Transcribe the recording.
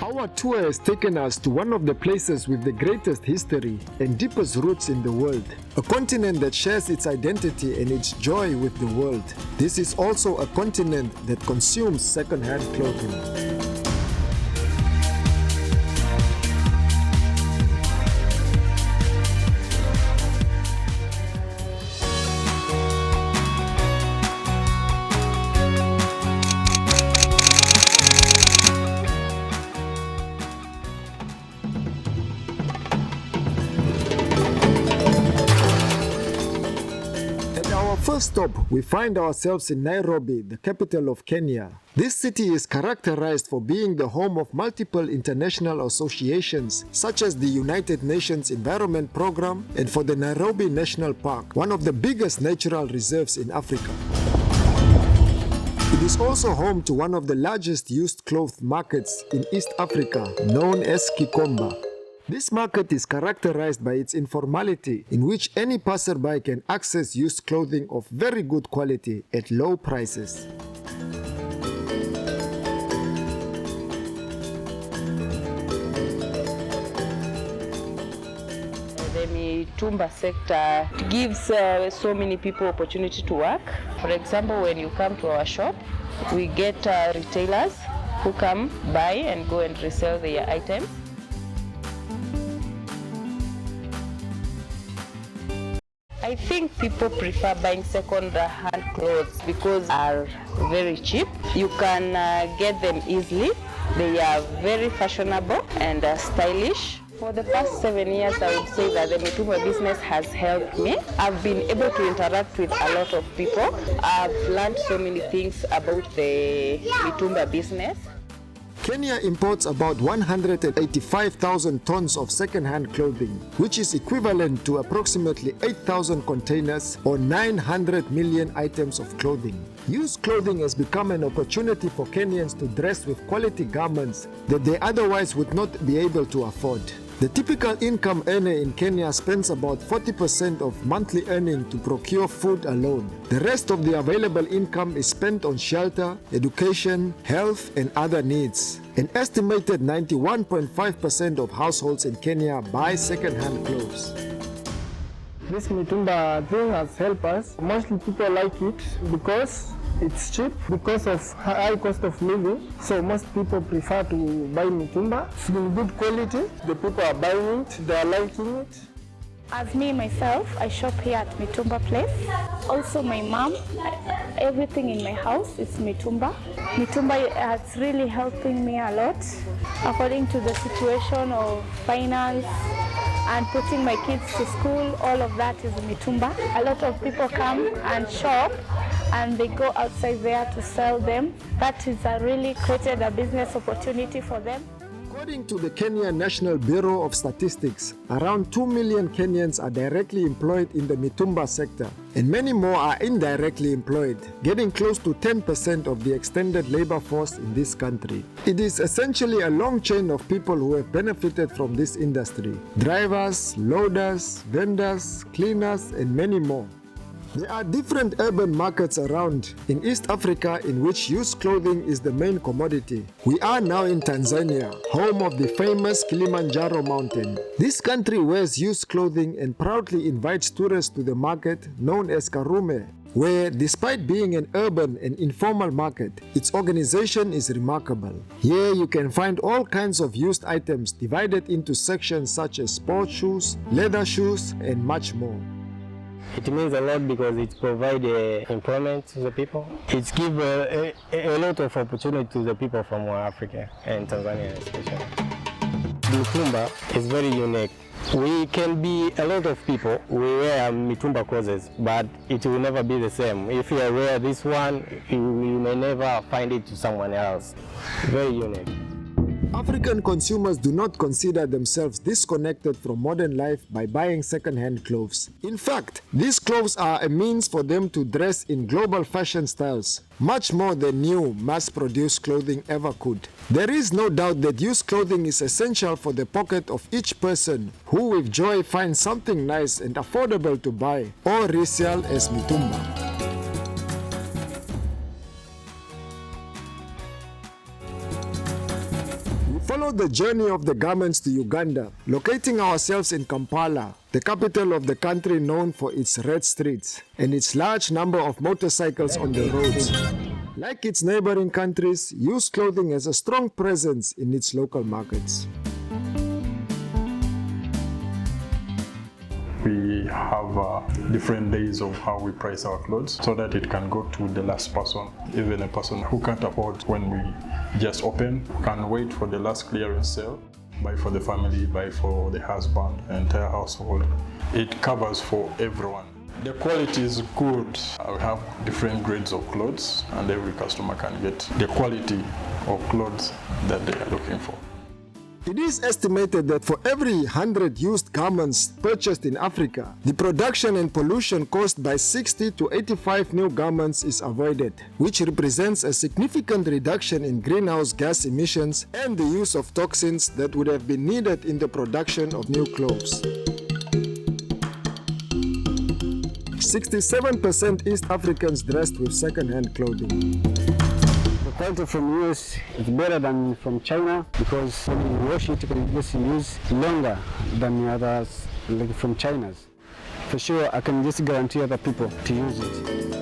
Our tour has taken us to one of the places with the greatest history and deepest roots in the world. A continent that shares its identity and its joy with the world. This is also a continent that consumes second-hand clothing. First stop, we find ourselves in Nairobi, the capital of Kenya. This city is characterized for being the home of multiple international associations, such as the United Nations Environment Programme and for the Nairobi National Park, one of the biggest natural reserves in Africa. It is also home to one of the largest used clothes markets in East Africa, known as Mitumba. This market is characterized by its informality, in which any passerby can access used clothing of very good quality at low prices. The Mitumba sector gives so many people opportunity to work. For example, when you come to our shop, we get retailers who come buy and go and resell their items. I think people prefer buying second-hand clothes because they are very cheap. You can get them easily. They are very fashionable and stylish. For the past 7 years, I would say that the Mitumba business has helped me. I've been able to interact with a lot of people. I've learned so many things about the Mitumba business. Kenya imports about 185,000 tons of second-hand clothing, which is equivalent to approximately 8,000 containers or 900 million items of clothing. Used clothing has become an opportunity for Kenyans to dress with quality garments that they otherwise would not be able to afford. The typical income earner in Kenya spends about 40% of monthly earning to procure food alone. The rest of the available income is spent on shelter, education, health, and other needs. An estimated 91.5% of households in Kenya buy second-hand clothes. This Mitumba thing has helped us. Mostly people like it because it's cheap, because of high cost of living. So most people prefer to buy Mitumba. It's in good quality. The people are buying it, they are liking it. As me myself, I shop here at Mitumba place. Also my mom, everything in my house is Mitumba. Mitumba has really helping me a lot according to the situation of finance and putting my kids to school. All of that is Mitumba. A lot of people come and shop and they go outside there to sell them. That is really created a business opportunity for them. According to the Kenya National Bureau of Statistics, around 2 million Kenyans are directly employed in the Mitumba sector, and many more are indirectly employed, getting close to 10% of the extended labor force in this country. It is essentially a long chain of people who have benefited from this industry: drivers, loaders, vendors, cleaners, and many more. There are different urban markets around in East Africa in which used clothing is the main commodity. We are now in Tanzania, home of the famous Kilimanjaro mountain. This country wears used clothing and proudly invites tourists to the market known as Karume, where, despite being an urban and informal market, its organization is remarkable. Here you can find all kinds of used items divided into sections such as sports shoes, leather shoes, and much more. It means a lot because it provides employment to the people. It gives a lot of opportunity to the people from Africa and Tanzania especially. Mitumba is very unique. We can be a lot of people, we wear Mitumba clothes, but it will never be the same. If you wear this one, you may never find it to someone else. Very unique. African consumers do not consider themselves disconnected from modern life by buying second-hand clothes. In fact, these clothes are a means for them to dress in global fashion styles, much more than new, mass-produced clothing ever could. There is no doubt that used clothing is essential for the pocket of each person who with joy finds something nice and affordable to buy or resell as Mitumba. follow the journey of the garments to Uganda, locating ourselves in Kampala, the capital of the country known for its red streets and its large number of motorcycles on the roads. Like its neighboring countries, used clothing has a strong presence in its local markets. We have different days of how we price our clothes so that it can go to the last person. Even a person who can't afford when we just open can wait for the last clearance sale, buy for the family, buy for the husband, entire household. It covers for everyone. The quality is good. We have different grades of clothes and every customer can get the quality of clothes that they are looking for. It is estimated that for every 100 used garments purchased in Africa, the production and pollution caused by 60 to 85 new garments is avoided, which represents a significant reduction in greenhouse gas emissions and the use of toxins that would have been needed in the production of new clothes. 67% East Africans dressed with second-hand clothing. The quality from US is better than from China because when you wash it, you can just use longer than the others, like from China's. For sure, I can just guarantee other people to use it.